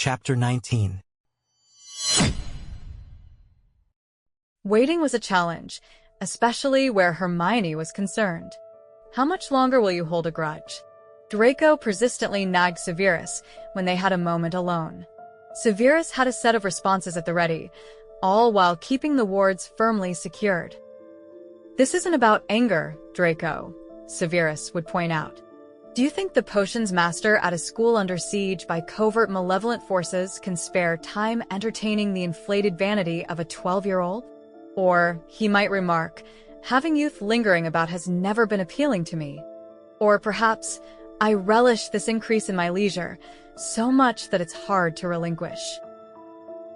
Chapter 19. Waiting was a challenge, especially where Hermione was concerned. How much longer will you hold a grudge? Draco persistently nagged Severus when they had a moment alone. Severus had a set of responses at the ready, all while keeping the wards firmly secured. "This isn't about anger, Draco," Severus would point out. "Do you think the potions master at a school under siege by covert malevolent forces can spare time entertaining the inflated vanity of a 12-year-old? Or, he might remark, having youth lingering about has never been appealing to me. Or perhaps, I relish this increase in my leisure, so much that it's hard to relinquish."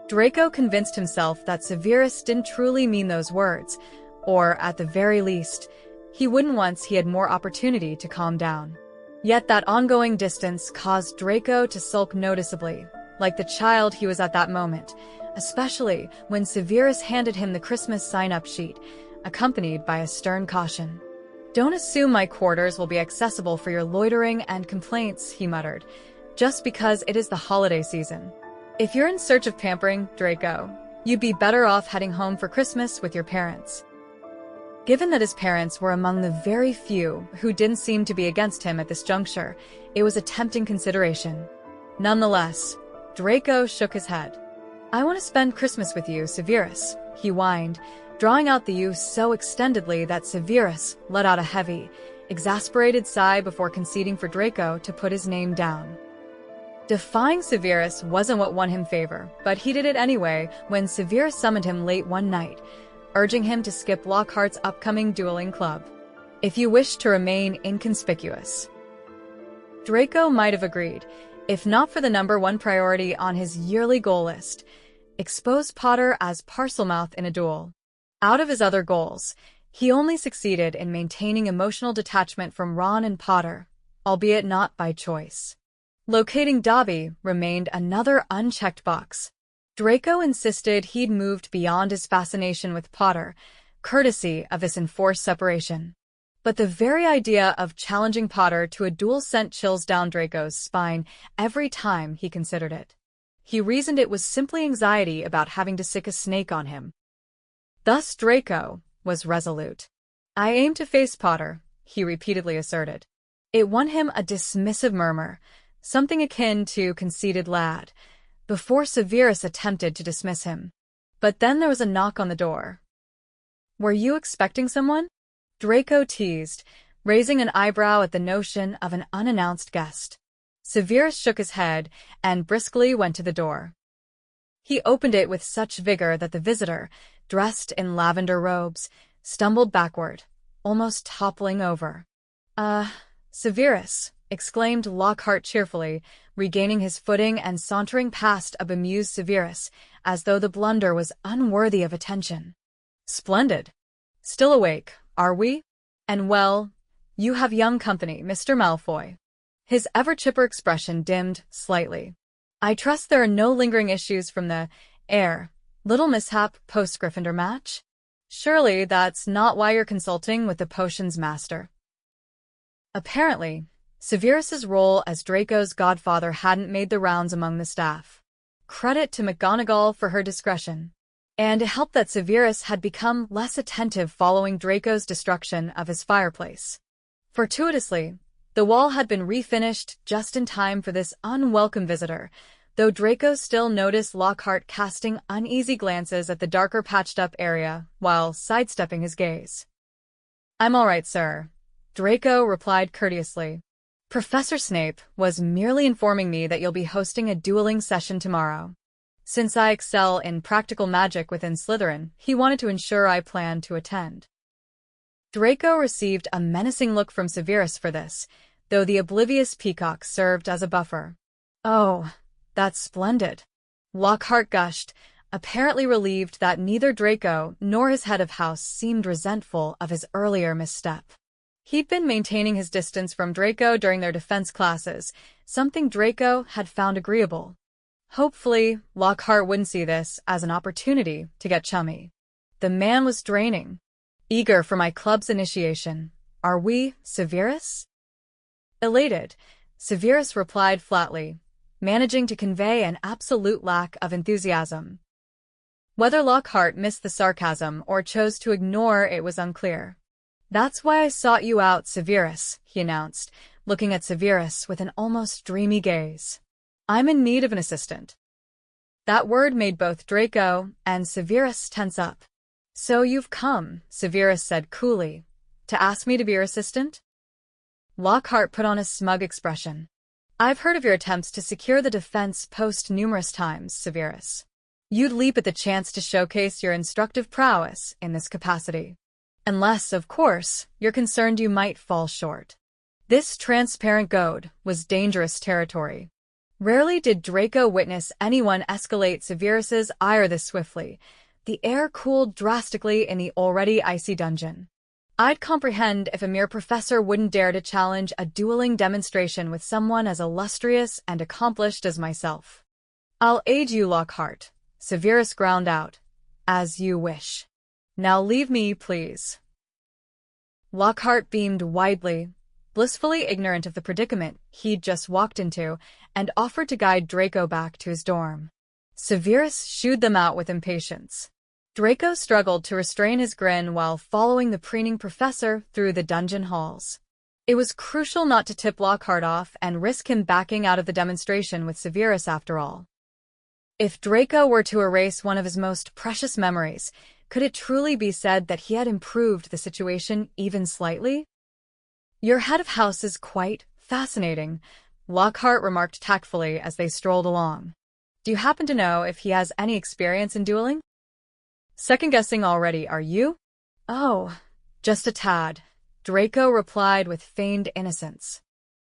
Draco convinced himself that Severus didn't truly mean those words, or at the very least, he wouldn't once he had more opportunity to calm down. Yet that ongoing distance caused Draco to sulk noticeably, like the child he was at that moment, especially when Severus handed him the Christmas sign-up sheet, accompanied by a stern caution. "Don't assume my quarters will be accessible for your loitering and complaints," he muttered, "just because it is the holiday season. If you're in search of pampering, Draco, you'd be better off heading home for Christmas with your parents." Given that his parents were among the very few who didn't seem to be against him at this juncture, it was a tempting consideration. Nonetheless, Draco shook his head. "I want to spend Christmas with you, Severus," he whined, drawing out the "you" so extendedly that Severus let out a heavy, exasperated sigh before conceding for Draco to put his name down. Defying Severus wasn't what won him favor, but he did it anyway when Severus summoned him late one night, urging him to skip Lockhart's upcoming dueling club, if you wish to remain inconspicuous. Draco might have agreed, if not for the #1 priority on his yearly goal list: expose Potter as Parselmouth in a duel. Out of his other goals, he only succeeded in maintaining emotional detachment from Ron and Potter, albeit not by choice. Locating Dobby remained another unchecked box. Draco insisted he'd moved beyond his fascination with Potter, courtesy of this enforced separation. But the very idea of challenging Potter to a duel sent chills down Draco's spine every time he considered it. He reasoned it was simply anxiety about having to sick a snake on him. Thus Draco was resolute. "I aim to face Potter," he repeatedly asserted. It won him a dismissive murmur, something akin to conceited lad, before Severus attempted to dismiss him. But then there was a knock on the door. "Were you expecting someone?" Draco teased, raising an eyebrow at the notion of an unannounced guest. Severus shook his head and briskly went to the door. He opened it with such vigor that the visitor, dressed in lavender robes, stumbled backward, almost toppling over. Severus," exclaimed Lockhart cheerfully, regaining his footing and sauntering past a bemused Severus, as though the blunder was unworthy of attention. "Splendid. Still awake, are we? And well, you have young company, Mr. Malfoy." His ever-chipper expression dimmed slightly. "I trust there are no lingering issues from the little mishap post-Gryffindor match? Surely that's not why you're consulting with the potions master." Apparently, Severus's role as Draco's godfather hadn't made the rounds among the staff. Credit to McGonagall for her discretion. And it helped that Severus had become less attentive following Draco's destruction of his fireplace. Fortuitously, the wall had been refinished just in time for this unwelcome visitor, though Draco still noticed Lockhart casting uneasy glances at the darker patched-up area while sidestepping his gaze. "I'm all right, sir," Draco replied courteously. "Professor Snape was merely informing me that you'll be hosting a dueling session tomorrow. Since I excel in practical magic within Slytherin, he wanted to ensure I planned to attend." Draco received a menacing look from Severus for this, though the oblivious peacock served as a buffer. "Oh, that's splendid," Lockhart gushed, apparently relieved that neither Draco nor his head of house seemed resentful of his earlier misstep. He'd been maintaining his distance from Draco during their defense classes, something Draco had found agreeable. Hopefully, Lockhart wouldn't see this as an opportunity to get chummy. The man was draining. "Eager for my club's initiation, are we, Severus?" Elated, Severus replied flatly, managing to convey an absolute lack of enthusiasm. Whether Lockhart missed the sarcasm or chose to ignore it was unclear. "That's why I sought you out, Severus," he announced, looking at Severus with an almost dreamy gaze. "I'm in need of an assistant." That word made both Draco and Severus tense up. "So you've come," Severus said coolly, "to ask me to be your assistant?" Lockhart put on a smug expression. "I've heard of your attempts to secure the defense post numerous times, Severus. You'd leap at the chance to showcase your instructive prowess in this capacity. Unless, of course, you're concerned you might fall short." This transparent goad was dangerous territory. Rarely did Draco witness anyone escalate Severus's ire this swiftly. The air cooled drastically in the already icy dungeon. "I'd comprehend if a mere professor wouldn't dare to challenge a dueling demonstration with someone as illustrious and accomplished as myself." "I'll aid you, Lockhart," Severus ground out. "As you wish. Now leave me, please." Lockhart beamed widely, blissfully ignorant of the predicament he'd just walked into, and offered to guide Draco back to his dorm. Severus shooed them out with impatience. Draco struggled to restrain his grin while following the preening professor through the dungeon halls. It was crucial not to tip Lockhart off and risk him backing out of the demonstration with Severus after all. If Draco were to erase one of his most precious memories, could it truly be said that he had improved the situation even slightly? "Your head of house is quite fascinating," Lockhart remarked tactfully as they strolled along. "Do you happen to know if he has any experience in dueling?" "Second-guessing already, are you?" "Oh, just a tad," Draco replied with feigned innocence.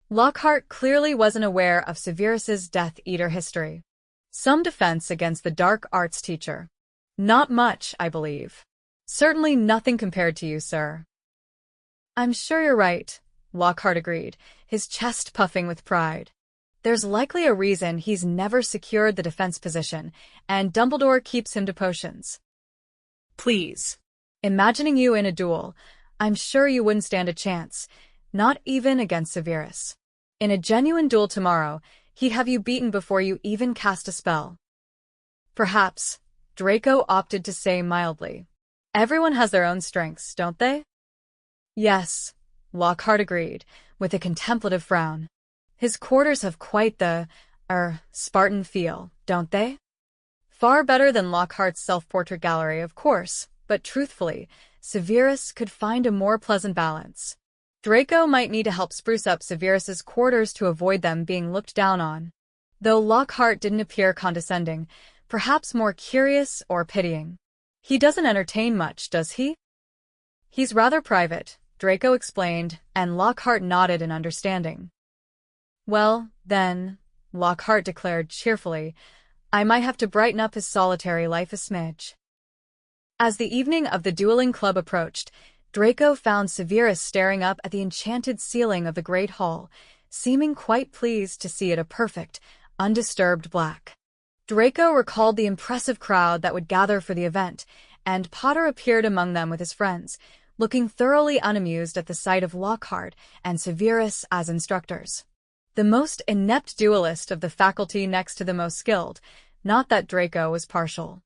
Lockhart clearly wasn't aware of Severus's Death Eater history. "Some defense against the dark arts teacher." "Not much, I believe." "Certainly nothing compared to you, sir." "I'm sure you're right," Lockhart agreed, his chest puffing with pride. "There's likely a reason he's never secured the defense position, and Dumbledore keeps him to potions." "Please. Imagining you in a duel, I'm sure you wouldn't stand a chance, not even against Severus. In a genuine duel tomorrow, he'd have you beaten before you even cast a spell." "Perhaps," Draco opted to say mildly. "Everyone has their own strengths, don't they?" "Yes," Lockhart agreed, with a contemplative frown. "His quarters have quite the, Spartan feel, don't they?" Far better than Lockhart's self-portrait gallery, of course, but truthfully, Severus could find a more pleasant balance. Draco might need to help spruce up Severus's quarters to avoid them being looked down on. Though Lockhart didn't appear condescending, perhaps more curious or pitying. "He doesn't entertain much, does he?" "He's rather private," Draco explained, and Lockhart nodded in understanding. "Well, then," Lockhart declared cheerfully, "I might have to brighten up his solitary life a smidge." As the evening of the dueling club approached, Draco found Severus staring up at the enchanted ceiling of the Great Hall, seeming quite pleased to see it a perfect, undisturbed black. Draco recalled the impressive crowd that would gather for the event, and Potter appeared among them with his friends, looking thoroughly unamused at the sight of Lockhart and Severus as instructors. The most inept duelist of the faculty next to the most skilled, not that Draco was partial.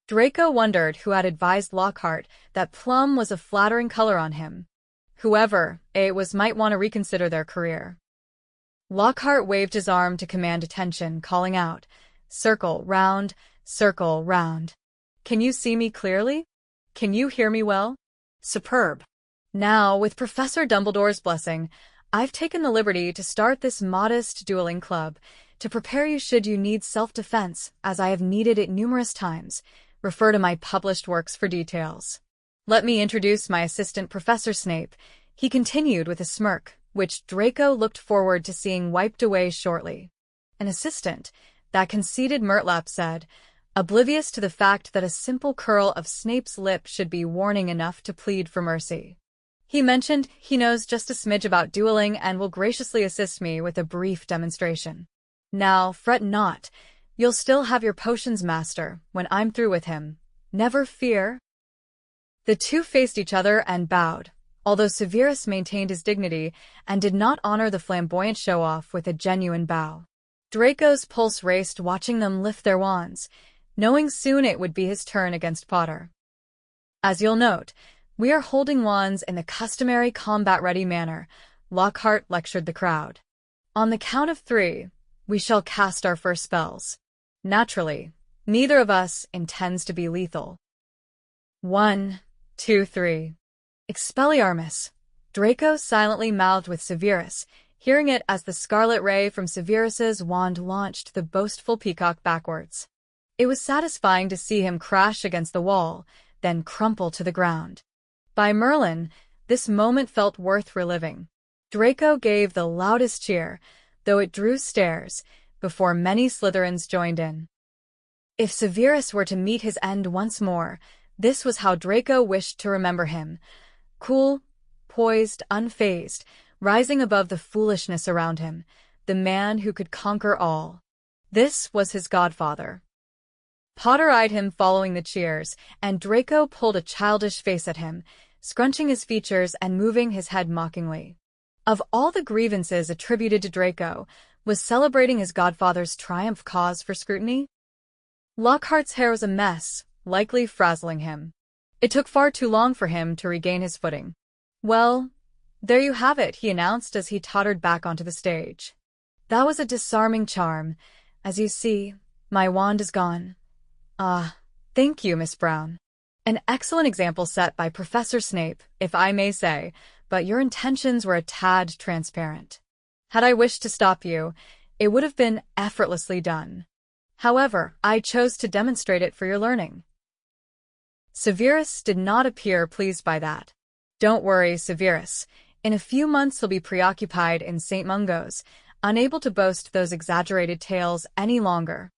Draco wondered who had advised Lockhart that plum was a flattering color on him. Whoever it was might want to reconsider their career. Lockhart waved his arm to command attention, calling out, circle round. Can you see me clearly? Can you hear me well? Superb. Now, with Professor Dumbledore's blessing, I've taken the liberty to start this modest dueling club, to prepare you should you need self-defense, as I have needed it numerous times. Refer to my published works for details. Let me introduce my assistant, Professor Snape, he continued with a smirk, which Draco looked forward to seeing wiped away shortly. An assistant, that conceited Murtlap said, oblivious to the fact that a simple curl of Snape's lip should be warning enough to plead for mercy. He mentioned he knows just a smidge about dueling and will graciously assist me with a brief demonstration. Now, fret not. You'll still have your potions master when I'm through with him. Never fear. The two faced each other and bowed, although Severus maintained his dignity and did not honor the flamboyant show-off with a genuine bow. Draco's pulse raced watching them lift their wands, knowing soon it would be his turn against Potter. As you'll note, we are holding wands in the customary combat-ready manner, Lockhart lectured the crowd. On the count of 3, we shall cast our first spells. Naturally, neither of us intends to be lethal. 1, 2, 3. Expelliarmus, Draco silently mouthed with Severus, hearing it as the scarlet ray from Severus's wand launched the boastful peacock backwards. It was satisfying to see him crash against the wall, then crumple to the ground. By Merlin, this moment felt worth reliving. Draco gave the loudest cheer, though it drew stares, before many Slytherins joined in. If Severus were to meet his end once more, this was how Draco wished to remember him. Cool, poised, unfazed, rising above the foolishness around him, the man who could conquer all. This was his godfather. Potter eyed him following the cheers, and Draco pulled a childish face at him, scrunching his features and moving his head mockingly. Of all the grievances attributed to Draco, was celebrating his godfather's triumph cause for scrutiny? Lockhart's hair was a mess, likely frazzling him. It took far too long for him to regain his footing. Well, there you have it, he announced as he tottered back onto the stage. That was a disarming charm. As you see, my wand is gone. Ah, thank you, Miss Brown. An excellent example set by Professor Snape, if I may say, but your intentions were a tad transparent. Had I wished to stop you, it would have been effortlessly done. However, I chose to demonstrate it for your learning. Severus did not appear pleased by that. Don't worry, Severus. In a few months he'll be preoccupied in St. Mungo's, unable to boast those exaggerated tales any longer.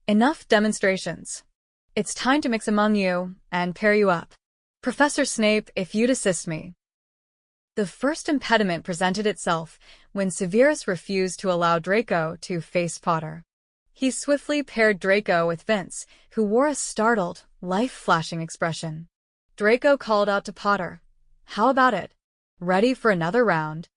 Enough demonstrations. It's time to mix among you and pair you up. Professor Snape, if you'd assist me. The first impediment presented itself when Severus refused to allow Draco to face Potter. He swiftly paired Draco with Vince, who wore a startled, life-flashing expression. Draco called out to Potter, "How about it? Ready for another round?"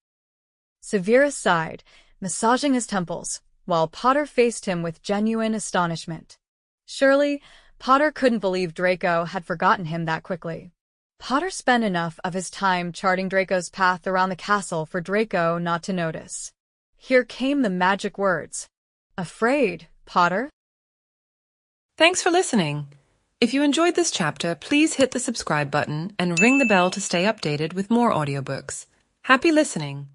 Severus sighed, massaging his temples, while Potter faced him with genuine astonishment. Surely, Potter couldn't believe Draco had forgotten him that quickly. Potter spent enough of his time charting Draco's path around the castle for Draco not to notice. Here came the magic words. "Afraid, Potter?" Thanks for listening. If you enjoyed this chapter, please hit the subscribe button and ring the bell to stay updated with more audiobooks. Happy listening!